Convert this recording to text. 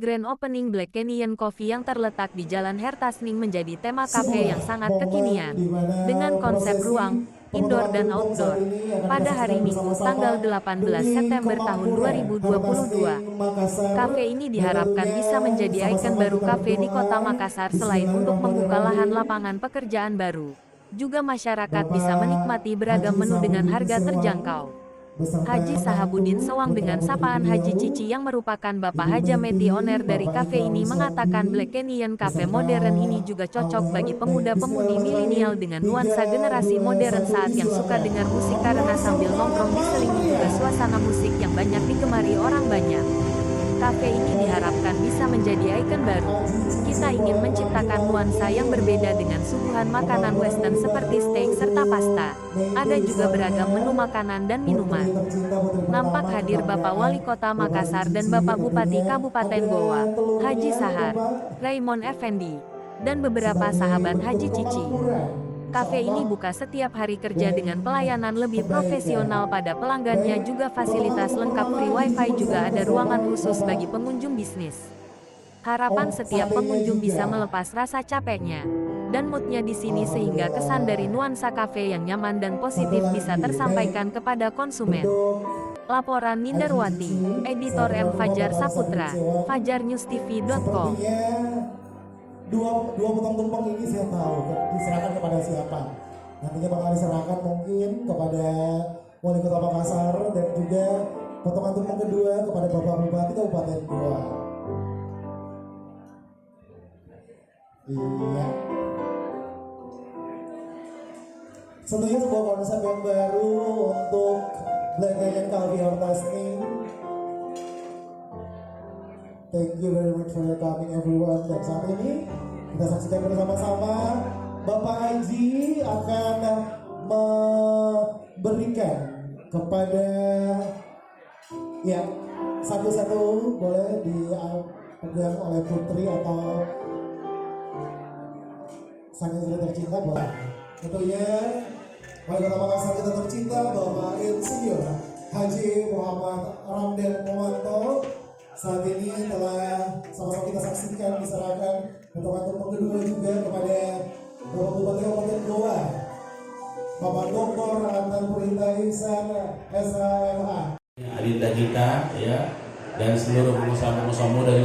Grand Opening Black Canyon Coffee yang terletak di Jalan Hertasning menjadi tema kafe yang sangat kekinian, dengan konsep ruang, indoor dan outdoor. Pada hari Minggu tanggal 18 September tahun 2022, kafe ini diharapkan bisa menjadi ikon baru kafe di Kota Makassar. Selain untuk membuka lahan lapangan pekerjaan baru, juga masyarakat bisa menikmati beragam menu dengan harga terjangkau. Haji Sahabudin Sewang dengan sapaan Haji Cici yang merupakan Bapak Hajameti owner dari kafe ini mengatakan Black Canyon Cafe modern ini juga cocok bagi pemuda-pemudi milenial dengan nuansa generasi modern saat yang suka dengar musik karena sambil nongkrong diselingi juga suasana musik yang banyak digemari orang banyak. Kafe ini diharapkan bisa menjadi ikon baru. Kita ingin menciptakan nuansa yang berbeda dengan suguhan makanan western seperti steak serta pasta. Ada juga beragam menu makanan dan minuman. Nampak hadir Bapak Wali Kota Makassar dan Bapak Bupati Kabupaten Goa, Haji Sahar, Raymond Effendi, dan beberapa sahabat Haji Cici. Kafe ini buka setiap hari kerja dengan pelayanan lebih profesional pada pelanggannya, juga fasilitas lengkap free wifi, juga ada ruangan khusus bagi pengunjung bisnis. Harapan setiap pengunjung bisa melepas rasa capeknya dan moodnya di sini sehingga kesan dari nuansa kafe yang nyaman dan positif bisa tersampaikan kepada konsumen. Laporan Nindarwati, Editor M. Fajar Saputra, fajarnewstv.com. Dua potong tumpeng ini saya tahu diserahkan kepada siapa. Nantinya bakal diserahkan mungkin kepada Wali Kota Makassar dan juga potongan tumpeng kedua kepada Bapak Bupati Kabupaten Goa. Iya. Tentunya sebuah konsep yang baru untuk Black Canyon Coffee Hertasning. Thank you very much for your coming everyone. Dan saat ini kita saksikan bersama-sama Bapak Haji akan memberikan kepada satu-satu boleh dipegang oleh putri atau sang istri tercinta boleh. Tentunya Wali Kota Makassar kita tercinta Bapak Insinyur Haji Muhammad Ramdan Momanto saat ini telah sama-sama kita saksikan diserahkan potongan tumpeng kedua juga kepada Bapak Bupati Kabupaten Goa, Bapak Dr. Anton Purita Ihsan SHMA. Adinda kita ya dan seluruh pengusaha-pengusaha dari